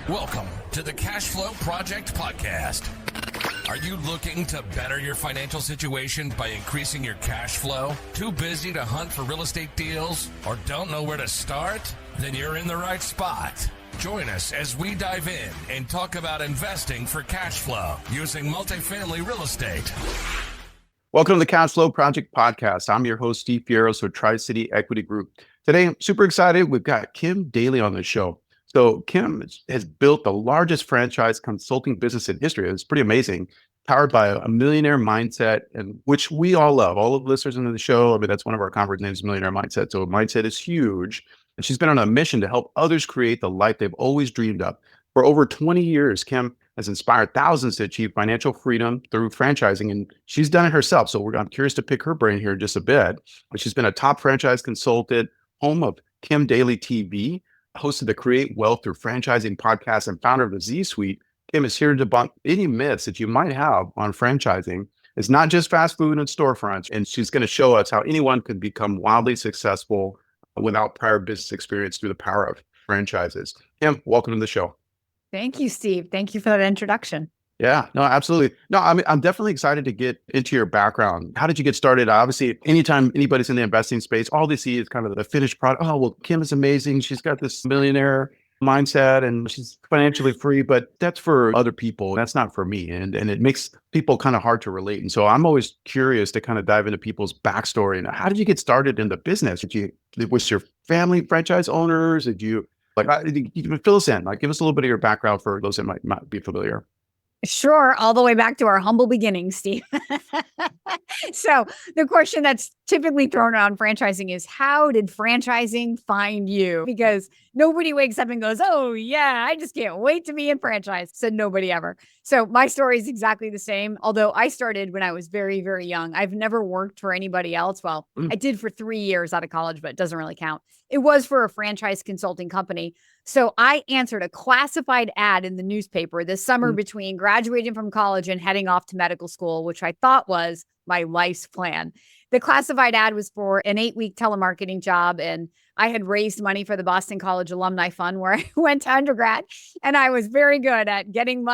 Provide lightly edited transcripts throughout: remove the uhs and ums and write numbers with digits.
Welcome to the Cashflow Project podcast. Are you looking to better your financial situation by increasing your cash flow? Too busy to hunt for real estate deals or don't know where to start? Then you're in the right spot. Join us as we dive in and talk about investing for cash flow using multifamily real estate. Welcome to the Cashflow Project podcast. I'm your host, Steve Fierros with Tri-City Equity Group. Today, I'm super excited. We've got Kim Daly on the show. So Kim has built the largest franchise consulting business in history. It's pretty amazing, powered by a millionaire mindset, and which we all love. All of the listeners into the show, I mean, that's one of our conference names, Millionaire Mindset. So mindset is huge. And she's been on a mission to help others create the life they've always dreamed of. For over 20 years, Kim has inspired thousands to achieve financial freedom through franchising, and she's done it herself. So I'm curious to pick her brain here in just a bit. But she's been a top franchise consultant, home of Kim Daly TV, hosted the Create Wealth Through Franchising podcast, and founder of the Z Suite. Kim is here to debunk any myths that you might have on franchising. It's not just fast food and storefronts, and she's going to show us how anyone can become wildly successful without prior business experience through the power of franchises. Kim, welcome to the show. Thank you, Steve. Thank you for that introduction. Yeah, no, absolutely. No, I'm definitely excited to get into your background. How did you get started? Obviously, anytime anybody's in the investing space, all they see is kind of the finished product. Oh, well, Kim is amazing. She's got this millionaire mindset and she's financially free, but that's for other people. That's not for me. And it makes people kind of hard to relate. And so I'm always curious to kind of dive into people's backstory. And how did you get started in the business? Was your family franchise owners? You can fill us in, give us a little bit of your background for those that might not be familiar. Sure. All the way back to our humble beginnings, Steve. So the question that's typically thrown around franchising is, how did franchising find you? Because nobody wakes up and goes, oh yeah, I just can't wait to be in franchise. Said nobody ever. So my story is exactly the same. Although I started when I was very, very young. I've never worked for anybody else. Well, I did for 3 years out of college, but it doesn't really count. It was for a franchise consulting company. So I answered a classified ad in the newspaper this summer between graduating from college and heading off to medical school, which I thought was my life's plan. The classified ad was for an 8-week telemarketing job. And I had raised money for the Boston College Alumni Fund where I went to undergrad. And I was very good at getting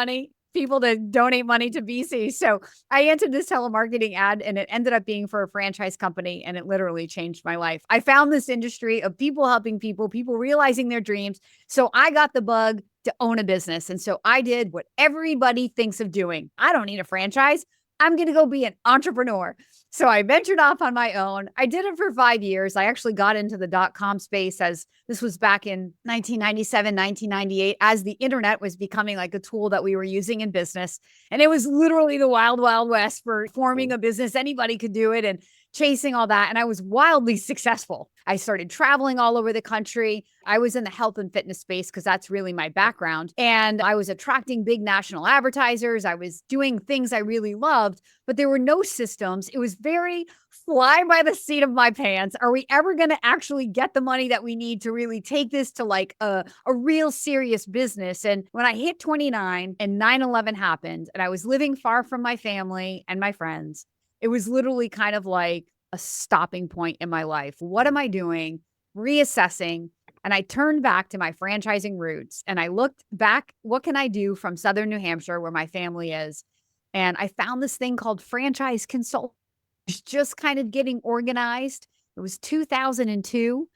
people to donate money to BC. So I entered this telemarketing ad and it ended up being for a franchise company, and it literally changed my life. I found this industry of people helping people realizing their dreams. So I got the bug to own a business. And so I did what everybody thinks of doing. I don't need a franchise. I'm going to go be an entrepreneur. So I ventured off on my own. I did it for 5 years. I actually got into the .com space, as this was back in 1997, 1998, as the internet was becoming like a tool that we were using in business. And it was literally the wild, wild west for forming a business. Anybody could do it and chasing all that. And I was wildly successful. I started traveling all over the country. I was in the health and fitness space because that's really my background. And I was attracting big national advertisers. I was doing things I really loved, but there were no systems. It was very fly by the seat of my pants. Are we ever going to actually get the money that we need to really take this to like a real serious business? And when I hit 29 and 9/11 happened and I was living far from my family and my friends, it was literally kind of like a stopping point in my life. What am I doing? Reassessing. And I turned back to my franchising roots and I looked back, what can I do from Southern New Hampshire where my family is? And I found this thing called franchise consult. Just kind of getting organized. It was 2002.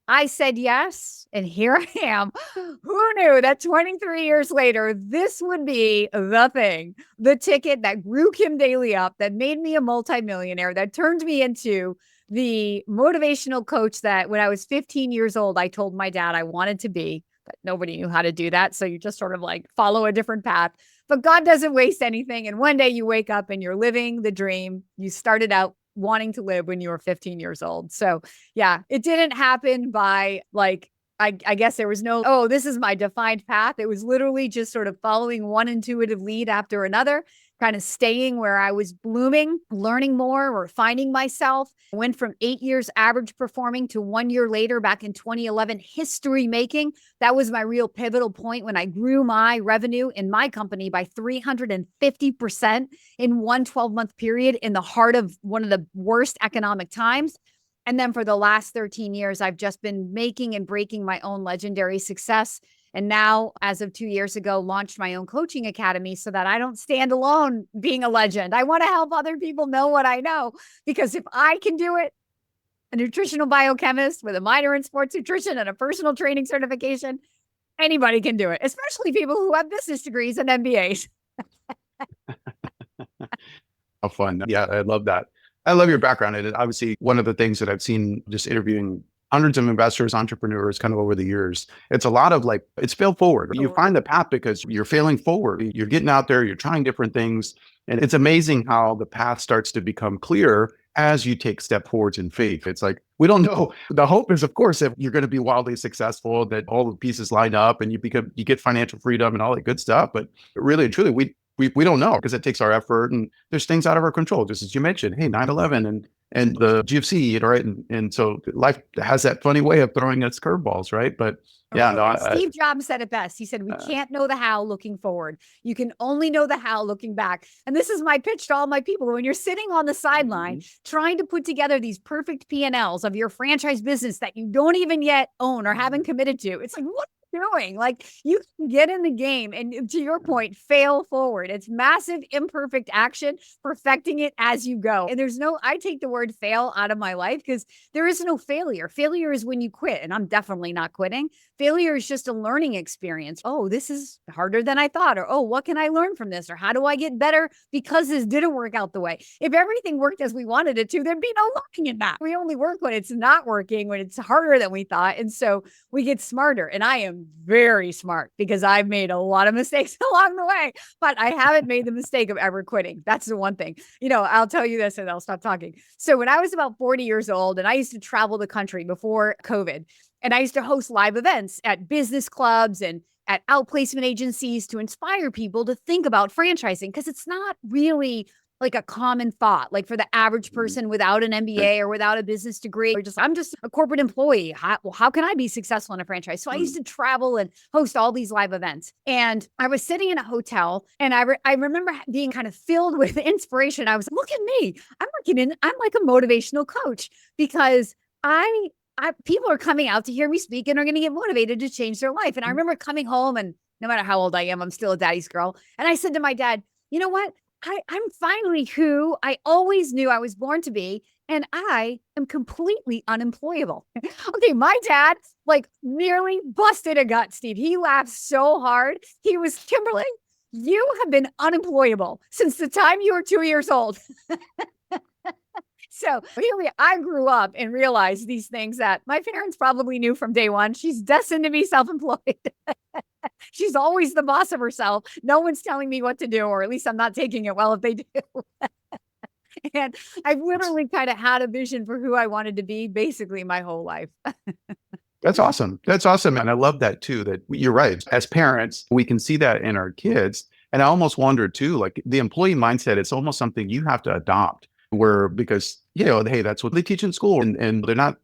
I said yes, and here I am. Who knew that 23 years later, this would be the thing, the ticket that grew Kim Daly up, that made me a multimillionaire, that turned me into the motivational coach that when I was 15 years old, I told my dad I wanted to be, but nobody knew how to do that. So you just sort of like follow a different path. But God doesn't waste anything. And one day you wake up and you're living the dream you started out wanting to live when you were 15 years old. So yeah, it didn't happen by like, I guess there was no, oh, this is my defined path. It was literally just sort of following one intuitive lead after another, kind of staying where I was blooming, learning more or finding myself. I went from 8 years average performing to 1 year later back in 2011, history making. That was my real pivotal point when I grew my revenue in my company by 350% in one 12-month period in the heart of one of the worst economic times. And then for the last 13 years, I've just been making and breaking my own legendary success. And now, as of 2 years ago, launched my own coaching academy so that I don't stand alone being a legend. I want to help other people know what I know, because if I can do it, a nutritional biochemist with a minor in sports nutrition and a personal training certification, anybody can do it, especially people who have business degrees and MBAs. How fun. Yeah, I love that. I love your background. And obviously, one of the things that I've seen just interviewing hundreds of investors, entrepreneurs kind of over the years, it's a lot of like, it's fail forward. You find the path because you're failing forward. You're getting out there, you're trying different things. And it's amazing how the path starts to become clear as you take step forwards in faith. It's like, we don't know. The hope is, of course, that you're going to be wildly successful, that all the pieces line up and you get financial freedom and all that good stuff. But really and truly, we don't know, because it takes our effort, and there's things out of our control, just as you mentioned, hey, 9/11 and the GFC, right? And so life has that funny way of throwing us curveballs, right? But yeah, no, Steve Jobs said it best. He said, we can't know the how looking forward. You can only know the how looking back. And this is my pitch to all my people. When you're sitting on the sideline trying to put together these perfect P&Ls of your franchise business that you don't even yet own or haven't committed to, it's like, what are you doing? Like, you can get in the game and, to your point, fail forward. It's massive, imperfect action, perfecting it as you go. And I take the word fail out of my life, because there is no failure. Failure is when you quit, and I'm definitely not quitting. Failure is just a learning experience. Oh, this is harder than I thought. Or, oh, what can I learn from this? Or how do I get better because this didn't work out the way? If everything worked as we wanted it to, there'd be no learning in that. We only work when it's not working, when it's harder than we thought. And so we get smarter. And I am very smart, because I've made a lot of mistakes along the way, but I haven't made the mistake of ever quitting. That's the one thing. I'll tell you this and I'll stop talking. So when I was about 40 years old, and I used to travel the country before COVID, and I used to host live events at business clubs and at outplacement agencies to inspire people to think about franchising, because it's not really like a common thought, like for the average person without an MBA or without a business degree, or I'm just a corporate employee. How can I be successful in a franchise? So I used to travel and host all these live events. And I was sitting in a hotel, and I remember being kind of filled with inspiration. I was, look at me. I'm like a motivational coach, because people are coming out to hear me speak and are going to get motivated to change their life. And I remember coming home, and no matter how old I am, I'm still a daddy's girl. And I said to my dad, you know what? I'm finally who I always knew I was born to be, and I am completely unemployable. Okay, my dad like nearly busted a gut, Steve. He laughed so hard. He was, Kimberly, you have been unemployable since the time you were 2 years old. So really, I grew up and realized these things that my parents probably knew from day one. She's destined to be self-employed. She's always the boss of herself. No one's telling me what to do, or at least I'm not taking it well if they do. And I've literally kind of had a vision for who I wanted to be basically my whole life. That's awesome. That's awesome. And I love that too, that you're right. As parents, we can see that in our kids. And I almost wonder too, like the employee mindset, it's almost something you have to adopt, because, hey, that's what they teach in school. And they're not,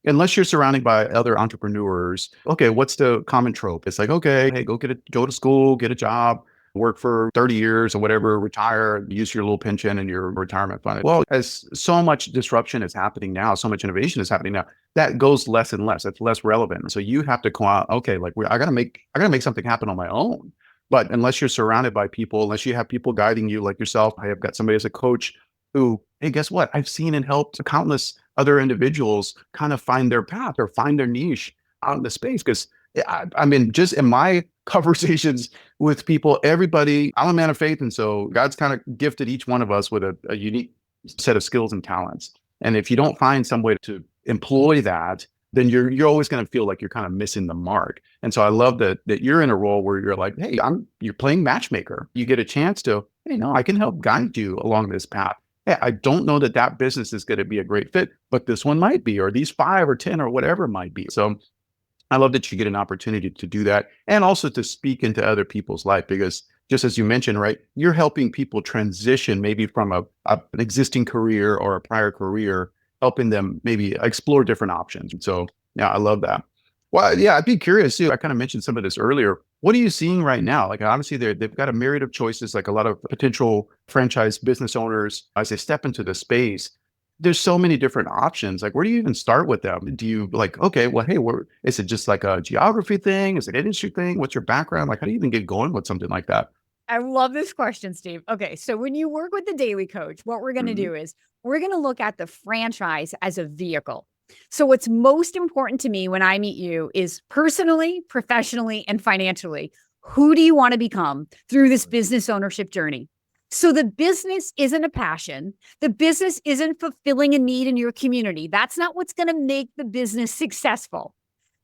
unless you're surrounded by other entrepreneurs. Okay, what's the common trope? It's like, okay, hey, go to school, get a job, work for 30 years or whatever, retire, use your little pension and your retirement fund. Well, as so much disruption is happening now, so much innovation is happening now, that goes less and less. That's less relevant. So you have to go out, okay, like I gotta make something happen on my own. But unless you're surrounded by people, unless you have people guiding you like yourself, I have got somebody as a coach who, hey, guess what? I've seen and helped countless other individuals kind of find their path or find their niche out in the space. Because I mean, just in my conversations with people, everybody, I'm a man of faith. And so God's kind of gifted each one of us with a unique set of skills and talents. And if you don't find some way to employ that, then you're always going to feel like you're kind of missing the mark. And so I love that you're in a role where you're like, hey, you're playing matchmaker. You get a chance to, hey, no, I can help guide you along this path. Hey, I don't know that business is going to be a great fit, but this one might be, or these 5 or 10 or whatever it might be. So I love that you get an opportunity to do that, and also to speak into other people's life, because just as you mentioned, right, you're helping people transition maybe from an existing career or a prior career, helping them maybe explore different options. And so, yeah, I love that. Well, yeah, I'd be curious too. I kind of mentioned some of this earlier. What are you seeing right now? Like, obviously, they've got a myriad of choices, like a lot of potential franchise business owners as they step into the space. there's so many different options. Like, where do you even start with them? Do you like, okay, well, hey, is it just like a geography thing? Is it an industry thing? What's your background? Like, how do you even get going with something like that? I love this question, Steve. Okay, so when you work with the Daily Coach, what we're going to Mhm. do is we're going to look at the franchise as a vehicle. So what's most important to me when I meet you is personally, professionally, and financially, who do you want to become through this business ownership journey? So the business isn't a passion. The business isn't fulfilling a need in your community. That's not what's going to make the business successful.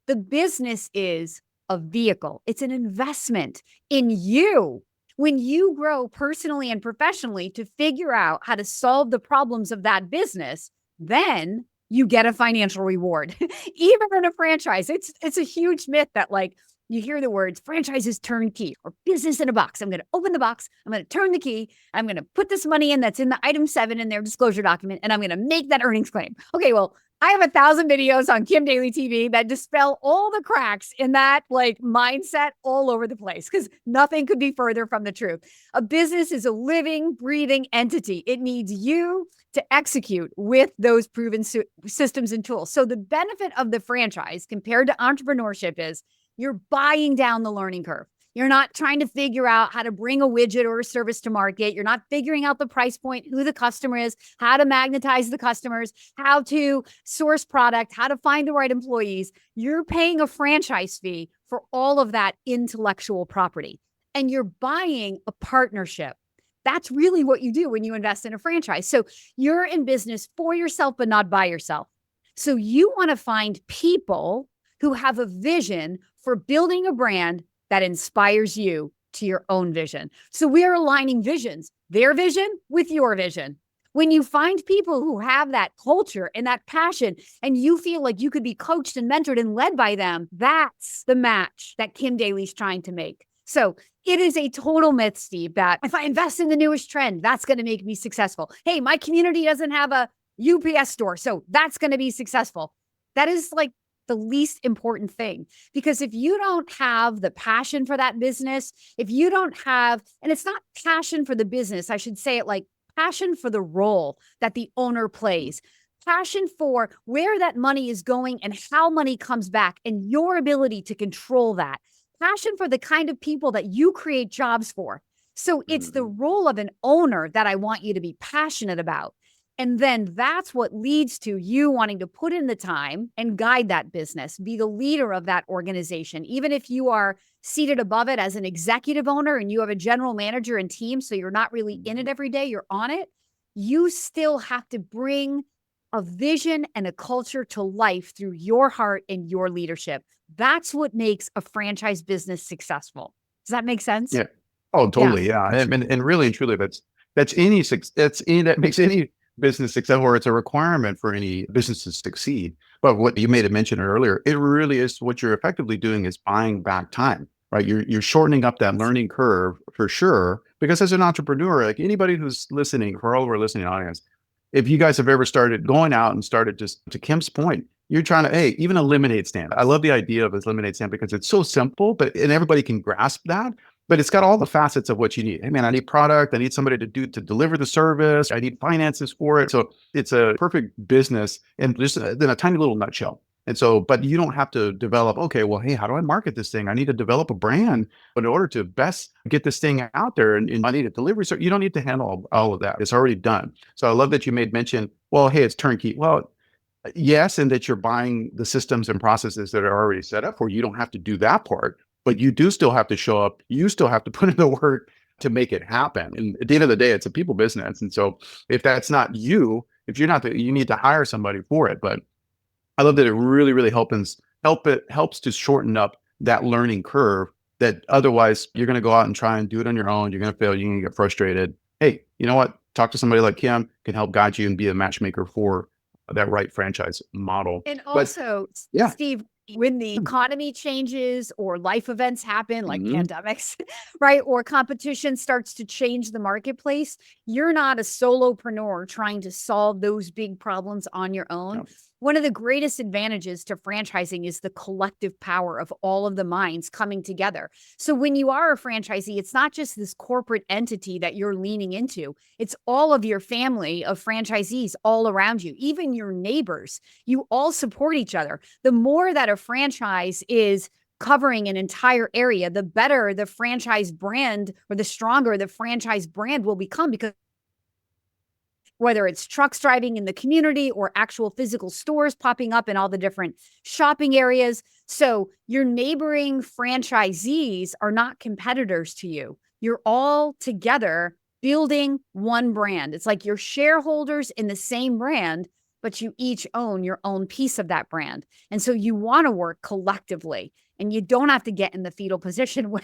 The business is a vehicle. It's an investment in you. When you grow personally and professionally to figure out how to solve the problems of that business, then you get a financial reward. Even in a franchise, it's a huge myth that like you hear the words franchise is turnkey or business in a box. I'm going to open the box. I'm going to turn the key. I'm going to put this money in that's in the item 7 in their disclosure document, and I'm going to make that earnings claim. Okay, well, I have 1,000 videos on Kim Daly TV that dispel all the cracks in that like mindset all over the place because nothing could be further from the truth. A business is a living, breathing entity. It needs you to execute with those proven systems and tools. So the benefit of the franchise compared to entrepreneurship is you're buying down the learning curve. You're not trying to figure out how to bring a widget or a service to market. You're not figuring out the price point, who the customer is, how to magnetize the customers, how to source product, how to find the right employees. You're paying a franchise fee for all of that intellectual property. And you're buying a partnership. That's really what you do when you invest in a franchise. So you're in business for yourself, but not by yourself. So you want to find people who have a vision for building a brand that inspires you to your own vision. So we are aligning visions, their vision with your vision. When you find people who have that culture and that passion, and you feel like you could be coached and mentored and led by them, that's the match that Kim Daly's trying to make. So it is a total myth, Steve, that if I invest in the newest trend, that's going to make me successful. Hey, my community doesn't have a UPS store, so that's going to be successful. That is like the least important thing. Because if you don't have the passion for that business, if you don't have, and it's not passion for the business, I should say it like passion for the role that the owner plays, passion for where that money is going and how money comes back and your ability to control that, passion for the kind of people that you create jobs for. So it's the role of an owner that I want you to be passionate about. And then that's what leads to you wanting to put in the time and guide that business, be the leader of that organization. Even if you are seated above it as an executive owner and you have a general manager and team, so you're not really in it every day, you're on it, you still have to bring a vision and a culture to life through your heart and your leadership. That's what makes a franchise business successful. Does that make sense? Yeah. Oh, Yeah. totally. Yeah. And really and truly, that makes any business successful, or it's a requirement for any business to succeed. But what you made a mention earlier, it really is what you're effectively doing is buying back time, right? You're shortening up that learning curve for sure. Because as an entrepreneur, like anybody who's listening, for all of our listening audience, if you guys have ever started going out and started, just to Kim's point, you're trying to, hey, even a lemonade stand. I love the idea of a lemonade stand because it's so simple, and everybody can grasp that. But it's got all the facets of what you need. Hey man, I need product. I need somebody to deliver the service. I need finances for it. So it's a perfect business in just in a tiny little nutshell. And so, but you don't have to develop, okay, well, hey, how do I market this thing? I need to develop a brand in order to best get this thing out there, and I need a delivery. So you don't need to handle all of that. It's already done. So I love that you made mention, well, hey, it's turnkey. Well, yes, and that you're buying the systems and processes that are already set up for you. You don't have to do that part, but you do still have to show up. You still have to put in the work to make it happen. And at the end of the day, it's a people business. And so if that's not you, if you're not, you need to hire somebody for it. But I love that it really, really helps to shorten up that learning curve that otherwise you're going to go out and try and do it on your own. You're going to fail. You're going to get frustrated. Hey, you know what? Talk to somebody like Kim, can help guide you and be a matchmaker for that right franchise model. And But also, yeah. Steve, when the economy changes or life events happen, like Mhm. pandemics, right? Or competition starts to change the marketplace, you're not a solopreneur trying to solve those big problems on your own. No. one of the greatest advantages to franchising is the collective power of all of the minds coming together. So when you are a franchisee, it's not just this corporate entity that you're leaning into. It's all of your family of franchisees all around you, even your neighbors. You all support each other. The more that a franchise is covering an entire area, the better the franchise brand or the stronger the franchise brand will become, because whether it's trucks driving in the community or actual physical stores popping up in all the different shopping areas. So your neighboring franchisees are not competitors to you. You're all together building one brand. It's like you're shareholders in the same brand, but you each own your own piece of that brand. And so you want to work collectively, and you don't have to get in the fetal position when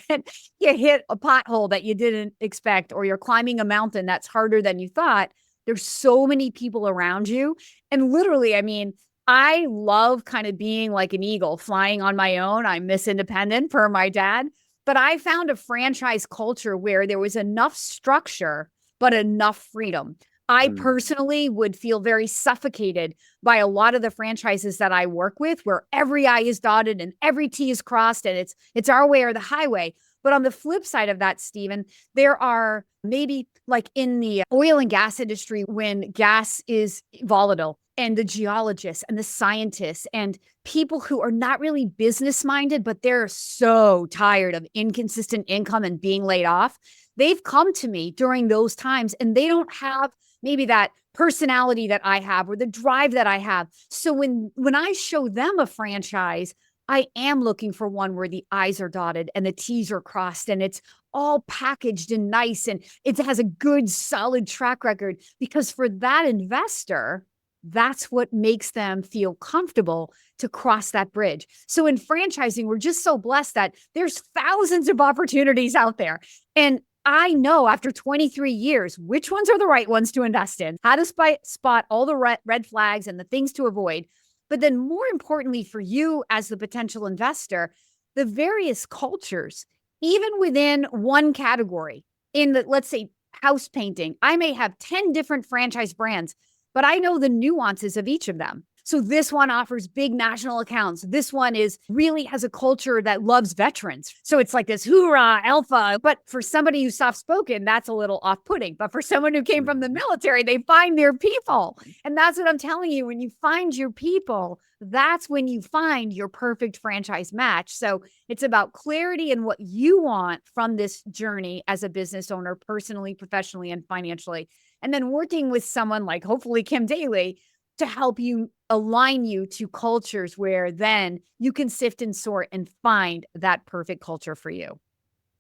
you hit a pothole that you didn't expect, or you're climbing a mountain that's harder than you thought. There's so many people around you. And literally, I mean, I love kind of being like an eagle flying on my own. I miss independent per my dad, but I found a franchise culture where there was enough structure, but enough freedom. I personally would feel very suffocated by a lot of the franchises that I work with, where every I is dotted and every T is crossed, and it's our way or the highway. But on the flip side of that, Stephen, there are maybe like in the oil and gas industry, when gas is volatile, and the geologists and the scientists and people who are not really business minded, but they're so tired of inconsistent income and being laid off. They've come to me during those times, and they don't have maybe that personality that I have or the drive that I have. So when I show them a franchise, I am looking for one where the I's are dotted and the T's are crossed, and it's all packaged and nice, and it has a good, solid track record, because for that investor, that's what makes them feel comfortable to cross that bridge. So in franchising, we're just so blessed that there's thousands of opportunities out there. And I know after 23 years, which ones are the right ones to invest in, how to spot all the red flags and the things to avoid. But then more importantly for you as the potential investor, the various cultures, even within one category, in the, let's say, house painting, I may have 10 different franchise brands, but I know the nuances of each of them. So this one offers big national accounts. This one really has a culture that loves veterans. So it's like this hoorah, alpha. But for somebody who's soft-spoken, that's a little off-putting. But for someone who came from the military, they find their people. And that's what I'm telling you. When you find your people, that's when you find your perfect franchise match. So it's about clarity in what you want from this journey as a business owner, personally, professionally, and financially. And then working with someone like hopefully Kim Daly to help you align you to cultures where then you can sift and sort and find that perfect culture for you.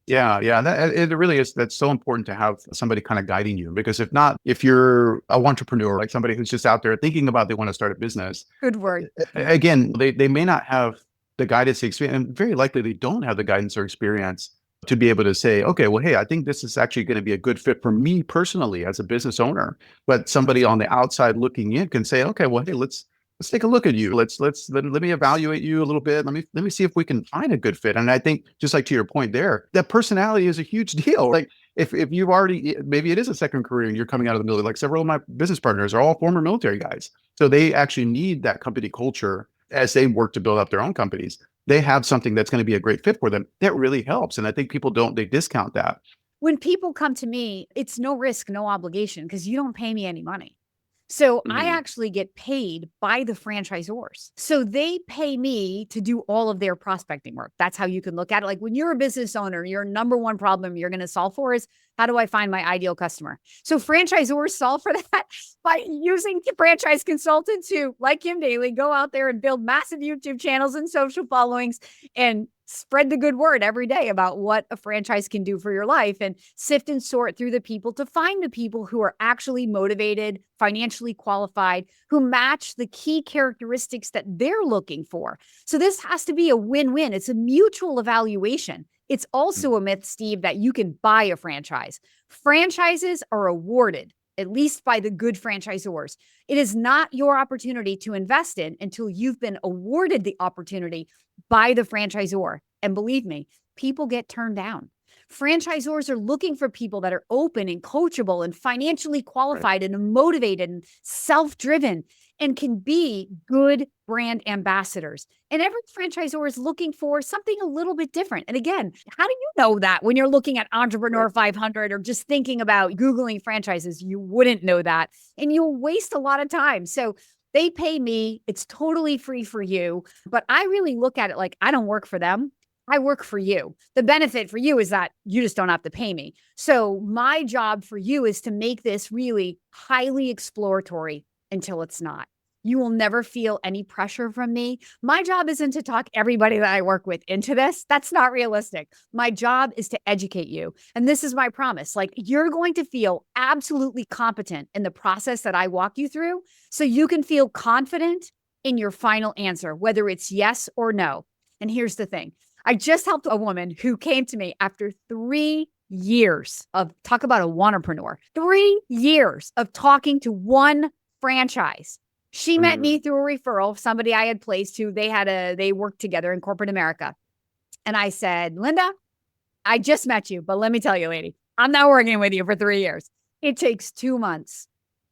Yeah, it really is. That's so important to have somebody kind of guiding you, because if not, if you're a entrepreneur, like somebody who's just out there thinking about they want to start a business, good word. Again, they may not have the guidance experience, and very likely they don't have the guidance or experience to be able to say, okay, well, hey, I think this is actually going to be a good fit for me personally as a business owner. But somebody on the outside looking in can say, okay, well, hey, let's take a look at you. Let me evaluate you a little bit. Let me see if we can find a good fit. And I think, just like to your point there, that personality is a huge deal. Like if you've already, maybe it is a second career and you're coming out of the military, like several of my business partners are all former military guys. So they actually need that company culture as they work to build up their own companies. They have something that's going to be a great fit for them. That really helps. And I think people they discount that. When people come to me, it's no risk, no obligation, because you don't pay me any money. So I actually get paid by the franchisors. So they pay me to do all of their prospecting work. That's how you can look at it. Like when you're a business owner, your number one problem you're going to solve for is, how do I find my ideal customer? So franchisors solve for that by using franchise consultants who, like Kim Daly, go out there and build massive YouTube channels and social followings and spread the good word every day about what a franchise can do for your life, and sift and sort through the people to find the people who are actually motivated, financially qualified, who match the key characteristics that they're looking for. So this has to be a win-win. It's a mutual evaluation. It's also a myth, Steve, that you can buy a franchise. Franchises are awarded, at least by the good franchisors. It is not your opportunity to invest in until you've been awarded the opportunity by the franchisor. And believe me, people get turned down. Franchisors are looking for people that are open and coachable and financially qualified and motivated and self-driven. and can be good brand ambassadors. And every franchisor is looking for something a little bit different. And again, how do you know that when you're looking at Entrepreneur 500 or just thinking about Googling franchises? You wouldn't know that, and you'll waste a lot of time. So they pay me. It's totally free for you. But I really look at it like I don't work for them. I work for you. The benefit for you is that you just don't have to pay me. So my job for you is to make this really highly exploratory until it's not. You will never feel any pressure from me. My job isn't to talk everybody that I work with into this. That's not realistic. My job is to educate you. And this is my promise. Like, you're going to feel absolutely competent in the process that I walk you through, so you can feel confident in your final answer, whether it's yes or no. And here's the thing. I just helped a woman who came to me after 3 years of, talk about a wantrepreneur, 3 years of talking to one franchise. She met me through a referral, somebody I had placed who they worked together in corporate America. And I said, Linda, I just met you, but let me tell you, lady, I'm not working with you for 3 years. It takes 2 months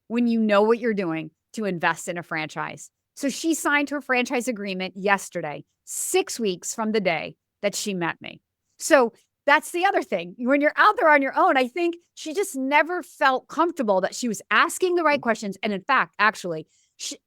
when you know what you're doing to invest in a franchise. So she signed her franchise agreement yesterday, 6 weeks from the day that she met me. So that's the other thing. When you're out there on your own, I think she just never felt comfortable that she was asking the right questions. And in fact, actually,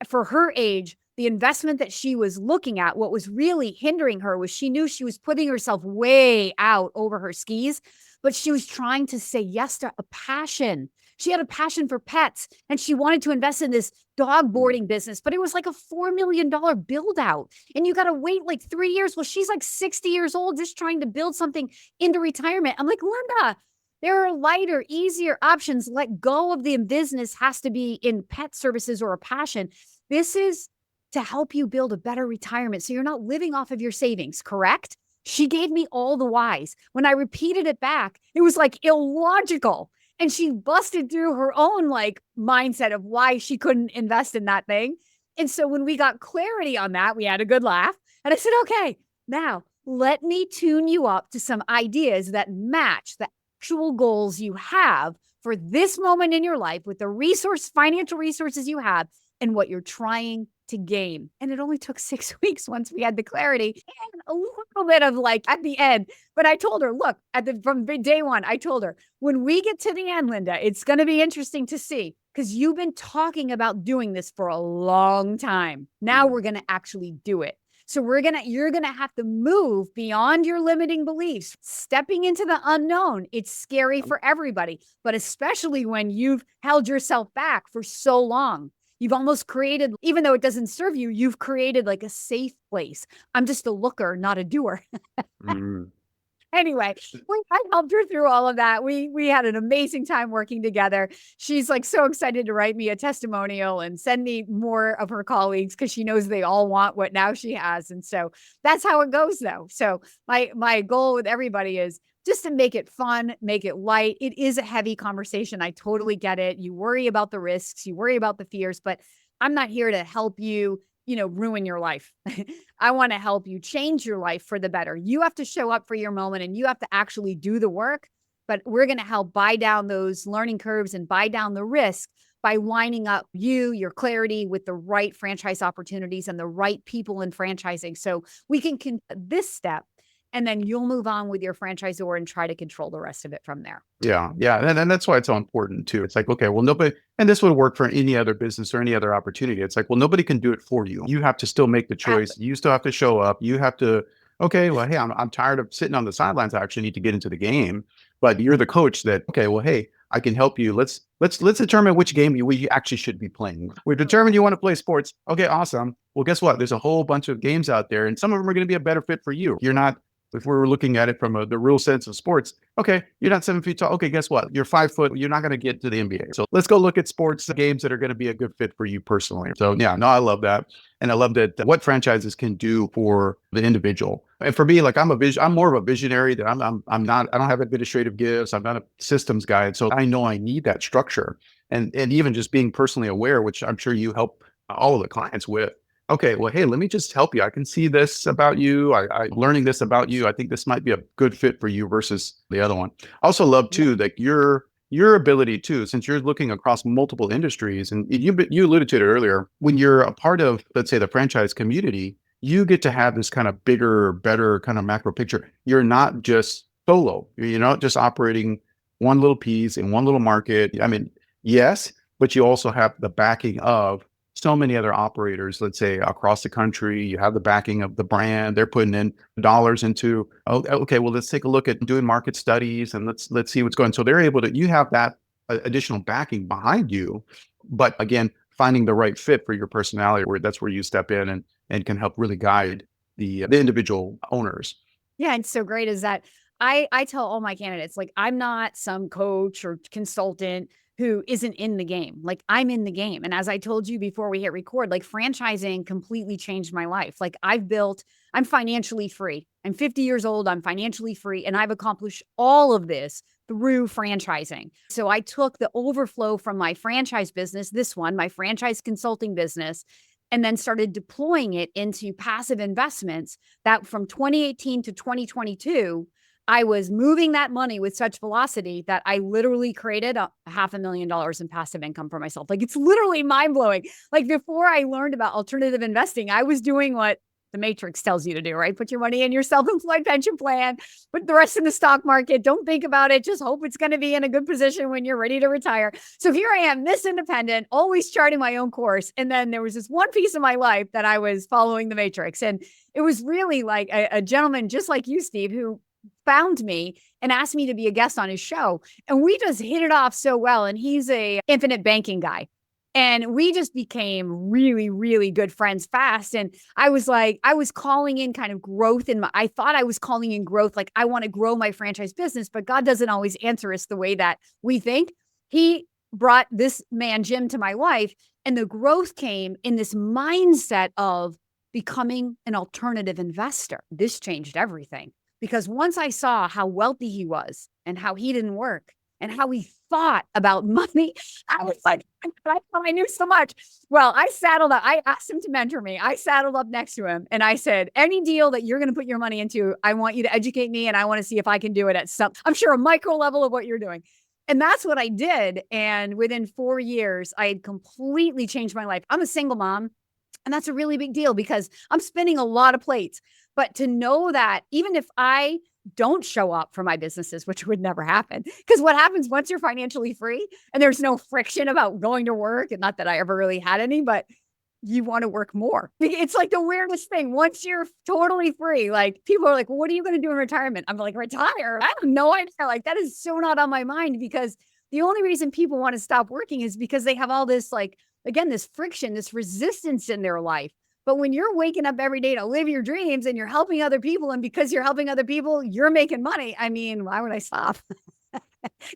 for her age, the investment that she was looking at, what was really hindering her was she knew she was putting herself way out over her skis, but she was trying to say yes to a passion. She had a passion for pets, and she wanted to invest in this dog boarding business, but it was like a $4 million build out. And you got to wait like 3 years. Well, she's like 60 years old, just trying to build something into retirement. I'm like, Linda, there are lighter, easier options. Let go of the business has to be in pet services or a passion. This is to help you build a better retirement, so you're not living off of your savings, correct? She gave me all the whys. When I repeated it back, it was like illogical. And she busted through her own like mindset of why she couldn't invest in that thing. And so when we got clarity on that, we had a good laugh. And I said, okay, now let me tune you up to some ideas that match the actual goals you have for this moment in your life with the financial resources you have and what you're trying to gain. And it only took 6 weeks once we had the clarity and a little bit of like at the end. But I told her, look, from day one, I told her, when we get to the end, Linda, it's going to be interesting to see, because you've been talking about doing this for a long time. Now we're going to actually do it. So you're going to have to move beyond your limiting beliefs, stepping into the unknown. It's scary for everybody, but especially when you've held yourself back for so long. You've almost created, even though it doesn't serve you, you've created like a safe place. I'm just a looker, not a doer. Anyway, I helped her through all of that. We had an amazing time working together. She's like so excited to write me a testimonial and send me more of her colleagues, because she knows they all want what now she has. And so that's how it goes though. So my goal with everybody is just to make it fun, make it light. It is a heavy conversation. I totally get it. You worry about the risks, you worry about the fears, but I'm not here to help you, ruin your life. I want to help you change your life for the better. You have to show up for your moment and you have to actually do the work, but we're going to help buy down those learning curves and buy down the risk by lining up your clarity with the right franchise opportunities and the right people in franchising. So we can this step, and then you'll move on with your franchisor and try to control the rest of it from there. Yeah. And that's why it's so important too. It's like, okay, well, nobody, and this would work for any other business or any other opportunity. It's like, well, nobody can do it for you. You have to still make the choice. You still have to show up. You have to, okay, well, hey, I'm tired of sitting on the sidelines. I actually need to get into the game. But you're the coach that, okay, well, hey, I can help you. Let's determine which game we actually should be playing. We've determined you want to play sports. Okay, awesome. Well, guess what? There's a whole bunch of games out there, and some of them are going to be a better fit for you. You're not, if we're looking at it from the real sense of sports, okay, you're not 7 feet tall. Okay, guess what? You're 5 foot. You're not going to get to the NBA. So let's go look at sports games that are going to be a good fit for you personally. So yeah, no, I love that. And I love that what franchises can do for the individual. And for me, like I'm more of a visionary. That I don't have administrative gifts. I'm not a systems guy. And so I know I need that structure. And even just being personally aware, which I'm sure you help all of the clients with. Okay, well, hey, let me just help you. I can see this about you. I'm learning this about you. I think this might be a good fit for you versus the other one. I also love too that you're your ability too, since you're looking across multiple industries, and you alluded to it earlier, when you're a part of, let's say, the franchise community, you get to have this kind of bigger, better kind of macro picture. You're not just solo. You're not just operating one little piece in one little market. I mean, yes, but you also have the backing of so many other operators, let's say across the country. You have the backing of the brand. They're putting in dollars into, oh, okay, well, let's take a look at doing market studies and let's see what's going. So they're able to, you have that additional backing behind you. But again, finding the right fit for your personality, where that's where you step in and can help really guide the individual owners. Yeah, it's so great is that I tell all my candidates, like, I'm not some coach or consultant who isn't in the game. Like, I'm in the game. And as I told you before we hit record, like, franchising completely changed my life. Like, I'm financially free. I'm 50 years old. I'm financially free. And I've accomplished all of this through franchising. So I took the overflow from my franchise business, my franchise consulting business, and then started deploying it into passive investments that from 2018 to 2022, I was moving that money with such velocity that I literally created $500,000 in passive income for myself. Like, it's literally mind blowing. Like, before I learned about alternative investing, I was doing what the Matrix tells you to do, right? Put your money in your self-employed pension plan, put the rest in the stock market. Don't think about it. Just hope it's going to be in a good position when you're ready to retire. So here I am, Miss Independent, always charting my own course. And then there was this one piece of my life that I was following the Matrix. And it was really like a gentleman just like you, Steve, who found me and asked me to be a guest on his show. And we just hit it off so well. And he's a infinite banking guy. And we just became really, really good friends fast. And I was calling in kind of growth I thought I was calling in growth. Like, I want to grow my franchise business, but God doesn't always answer us the way that we think. He brought this man, Jim, to my life. And the growth came in this mindset of becoming an alternative investor. This changed everything. Because once I saw how wealthy he was and how he didn't work and how he thought about money, I was like, I thought I knew so much. Well, I saddled up. I asked him to mentor me. I saddled up next to him and I said, any deal that you're going to put your money into, I want you to educate me and I want to see if I can do it at I'm sure a micro level of what you're doing. And that's what I did. And within 4 years, I had completely changed my life. I'm a single mom. And that's a really big deal because I'm spinning a lot of plates. But to know that even if I don't show up for my businesses, which would never happen, because what happens once you're financially free and there's no friction about going to work, and not that I ever really had any, but you want to work more. It's like the weirdest thing. Once you're totally free, like, people are like, well, what are you going to do in retirement? I'm like, retire? I have no idea. Like, that is so not on my mind, because the only reason people want to stop working is because they have all this, like, again, this friction, this resistance in their life. But when you're waking up every day to live your dreams and you're helping other people, and because you're helping other people, you're making money. I mean, why would I stop?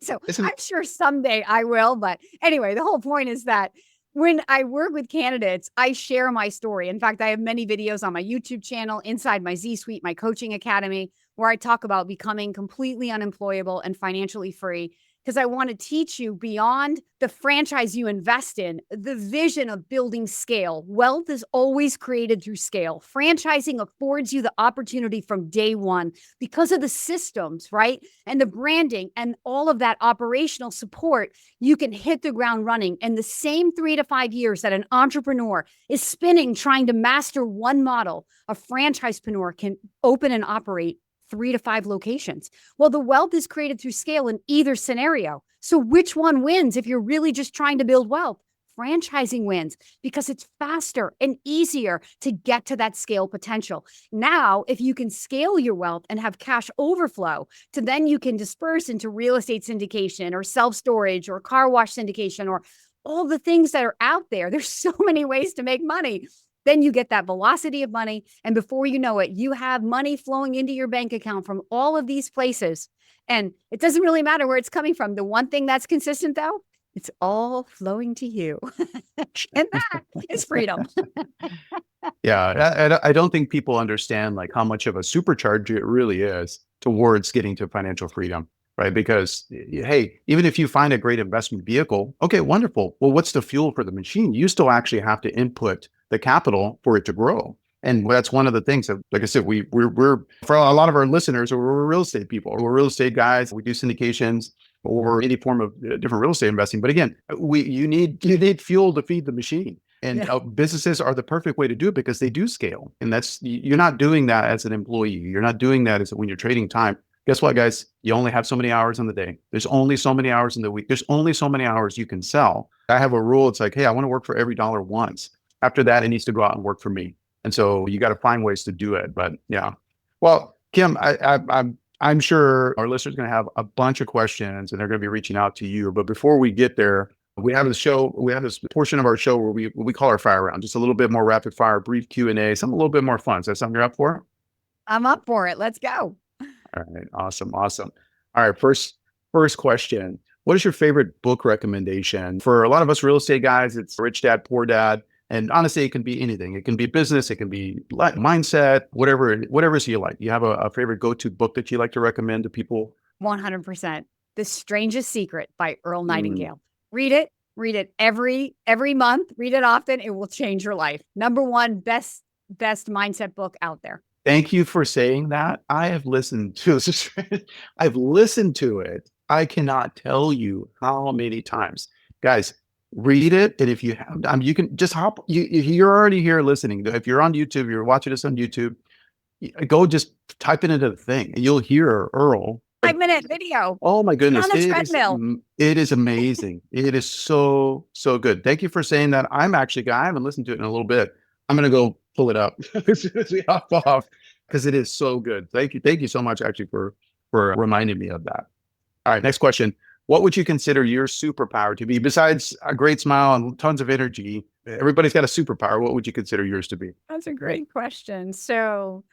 So I'm sure someday I will. But anyway, the whole point is that when I work with candidates, I share my story. In fact, I have many videos on my YouTube channel, inside my Z Suite, my coaching academy, where I talk about becoming completely unemployable and financially free. Because I want to teach you, beyond the franchise you invest in, the vision of building scale. Wealth is always created through scale. Franchising affords you the opportunity from day one because of the systems, right? And the branding and all of that operational support. You can hit the ground running in the same 3 to 5 years that an entrepreneur is spinning trying to master one model. A franchisepreneur can open and operate 3 to 5 locations. Well, the wealth is created through scale in either scenario. So which one wins if you're really just trying to build wealth? Franchising wins because it's faster and easier to get to that scale potential. Now, if you can scale your wealth and have cash overflow, to then you can disperse into real estate syndication or self-storage or car wash syndication or all the things that are out there. There's so many ways to make money. Then you get that velocity of money. And before you know it, you have money flowing into your bank account from all of these places. And it doesn't really matter where it's coming from. The one thing that's consistent, though, it's all flowing to you. And that is freedom. Yeah. I don't think people understand like how much of a supercharge it really is towards getting to financial freedom. Right. Because, hey, even if you find a great investment vehicle, okay, wonderful. Well, what's the fuel for the machine? You still actually have to input the capital for it to grow. And that's one of the things that, like I said, we're for a lot of our listeners, we're real estate people, we're real estate guys. We do syndications. or any form of different real estate investing. But again, you need fuel to feed the machine. And businesses are the perfect way to do it because they do scale. And you're not doing that as an employee. You're not doing that when you're trading time. Guess what, guys? You only have so many hours in the day. There's only so many hours in the week. There's only so many hours you can sell. I have a rule. It's like, hey, I want to work for every dollar once. After that, it needs to go out and work for me. And so you got to find ways to do it. But yeah. Well, Kim, I'm sure our listeners are going to have a bunch of questions and they're going to be reaching out to you. But before we get there, we have this portion of our show where we call our fire round, just a little bit more rapid fire, brief Q&A, something a little bit more fun. Is that something you're up for? I'm up for it. Let's go. All right. Awesome. All right. First question. What is your favorite book recommendation? For a lot of us real estate guys, it's Rich Dad, Poor Dad. And honestly, it can be anything. It can be business. It can be mindset, whatever you like. You have a favorite go-to book that you like to recommend to people? 100%. The Strangest Secret by Earl Nightingale. Read it every month. Read it often. It will change your life. Number one, best mindset book out there. Thank you for saying that. I have listened to I've listened to it. I cannot tell you how many times. Guys, read it. And if you have, you can just you're already here listening. If you're on YouTube, you're watching this on YouTube, go just type it into the thing and you'll hear Earl. 5-minute video. Oh my goodness. On the treadmill. It is amazing. It is so good. Thank you for saying that. I haven't listened to it in a little bit. I'm going to go pull it up as soon as we hop off because it is so good. Thank you so much actually for reminding me of that. All right, next question. What would you consider your superpower to be? Besides a great smile and tons of energy, everybody's got a superpower. What would you consider yours to be? That's a great question. So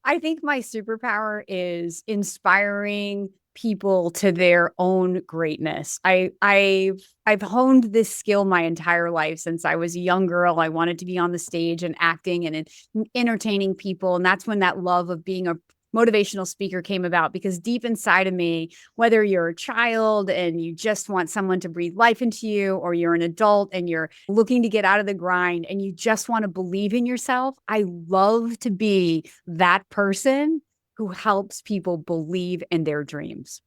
I think my superpower is inspiring people to their own greatness. I've honed this skill my entire life since I was a young girl. I wanted to be on the stage and acting and entertaining people. And that's when that love of being a motivational speaker came about, because deep inside of me, whether you're a child and you just want someone to breathe life into you, or you're an adult and you're looking to get out of the grind and you just want to believe in yourself, I love to be that person who helps people believe in their dreams.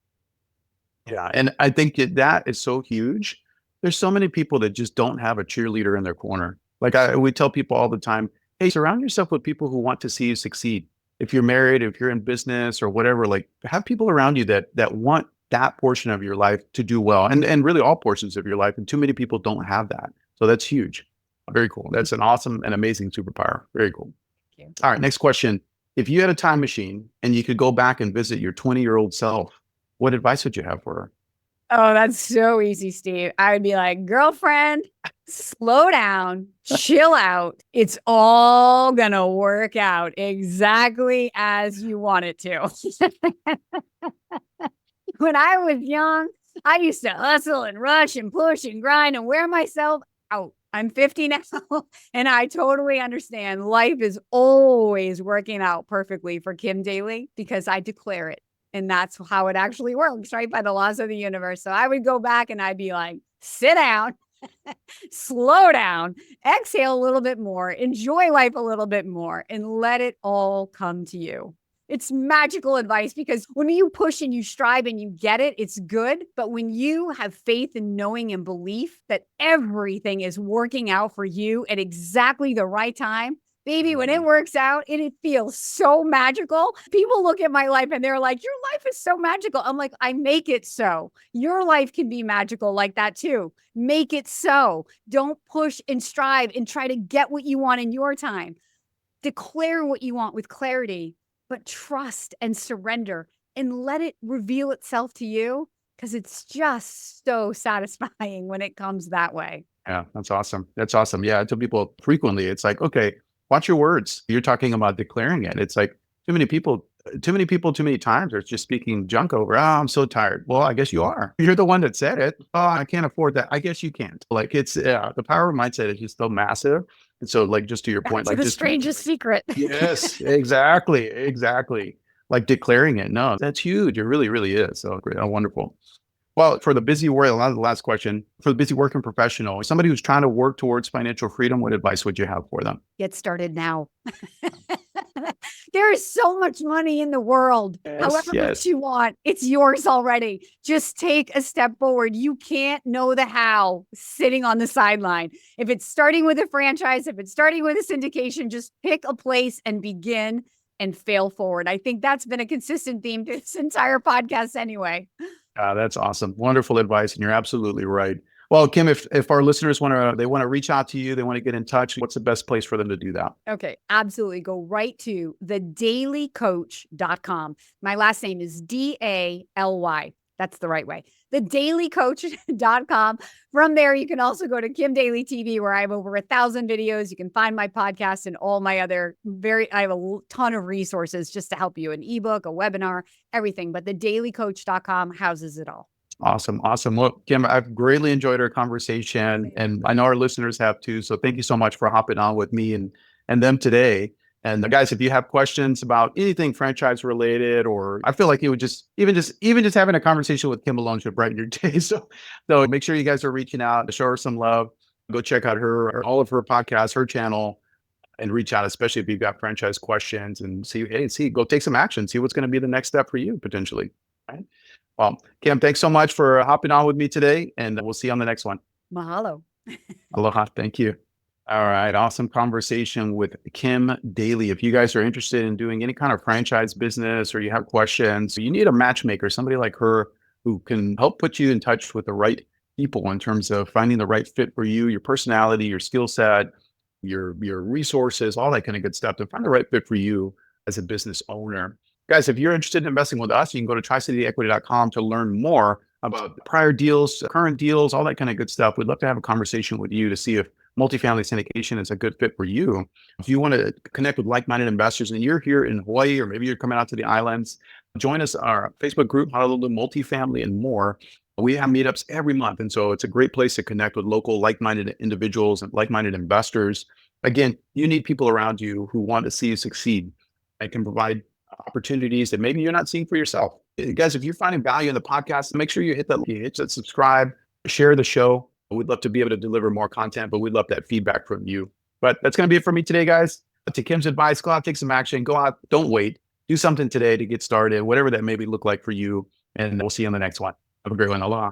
Yeah. And I think that is so huge. There's so many people that just don't have a cheerleader in their corner. Like we tell people all the time, hey, surround yourself with people who want to see you succeed. If you're married, if you're in business or whatever, like have people around you that want that portion of your life to do well, and really all portions of your life. And too many people don't have that. So that's huge. Very cool. That's an awesome and amazing superpower. Very cool. Thank you. All right. Next question. If you had a time machine and you could go back and visit your 20-year-old self, what advice would you have for her? Oh, that's so easy, Steve. I would be like, girlfriend, slow down, chill out. It's all going to work out exactly as you want it to. When I was young, I used to hustle and rush and push and grind and wear myself out. I'm 50 now, and I totally understand life is always working out perfectly for Kim Daly because I declare it. And that's how it actually works, right? By the laws of the universe. So I would go back and I'd be like, sit down, slow down, exhale a little bit more, enjoy life a little bit more, and let it all come to you. It's magical advice, because when you push and you strive and you get it, it's good. But when you have faith and knowing and belief that everything is working out for you at exactly the right time, baby, when it works out, it feels so magical. People look at my life and they're like, your life is so magical. I'm like, I make it so. Your life can be magical like that too. Make it so. Don't push and strive and try to get what you want in your time. Declare what you want with clarity, but trust and surrender and let it reveal itself to you, because it's just so satisfying when it comes that way. Yeah, that's awesome. That's awesome. Yeah, I tell people frequently, it's like, okay, watch your words. You're talking about declaring it. It's like too many people, too many times are just speaking junk over. Oh, I'm so tired. Well, I guess you are. You're the one that said it. Oh, I can't afford that. I guess you can't. Like the power of mindset is just so massive. And so like, just to your point, like the strangest secret. Yes, exactly. Like declaring it. No, that's huge. It really, really is. So great. Oh, wonderful. Well, for the busy world, the last question, for the busy working professional, somebody who's trying to work towards financial freedom, what advice would you have for them? Get started now. There is so much money in the world. However much you want, it's yours already. Just take a step forward. You can't know the how sitting on the sideline. If it's starting with a franchise, if it's starting with a syndication, just pick a place and begin and fail forward. I think that's been a consistent theme to this entire podcast anyway. That's awesome. Wonderful advice. And you're absolutely right. Well, Kim, if our listeners they want to reach out to you, they want to get in touch, what's the best place for them to do that? Okay, absolutely. Go right to thedailycoach.com. My last name is Daly. That's the right way. Thedailycoach.com. From there, you can also go to Kim Daly TV, where I have over 1,000 videos. You can find my podcast and all my other I have a ton of resources just to help you, an ebook, a webinar, everything. But thedailycoach.com houses it all. Awesome. Well, Kim, I've greatly enjoyed our conversation, and I know our listeners have too. So thank you so much for hopping on with me and them today. And guys, if you have questions about anything franchise related, or I feel like it would even just having a conversation with Kim alone should brighten your day. So make sure you guys are reaching out to show her some love. Go check out all of her podcasts, her channel, and reach out, especially if you've got franchise questions, and go take some action. See what's going to be the next step for you potentially. Right? Well, Kim, thanks so much for hopping on with me today, and we'll see you on the next one. Mahalo. Aloha. Thank you. All right. Awesome conversation with Kim Daly. If you guys are interested in doing any kind of franchise business, or you have questions, you need a matchmaker, somebody like her who can help put you in touch with the right people in terms of finding the right fit for you, your personality, your skill set, your resources, all that kind of good stuff to find the right fit for you as a business owner. Guys, if you're interested in investing with us, you can go to tricityequity.com to learn more about prior deals, current deals, all that kind of good stuff. We'd love to have a conversation with you to see if multifamily syndication is a good fit for you. If you want to connect with like-minded investors and you're here in Hawaii, or maybe you're coming out to the islands, join us, our Facebook group, Honolulu Multifamily and More. We have meetups every month. And so it's a great place to connect with local like-minded individuals and like-minded investors. Again, you need people around you who want to see you succeed and can provide opportunities that maybe you're not seeing for yourself. Guys, if you're finding value in the podcast, make sure you hit that subscribe, share the show. We'd love to be able to deliver more content, but we'd love that feedback from you. But that's going to be it for me today, guys. To Kim's advice, go out, take some action, go out, don't wait, do something today to get started, whatever that maybe look like for you. And we'll see you on the next one. Have a great one. Aloha.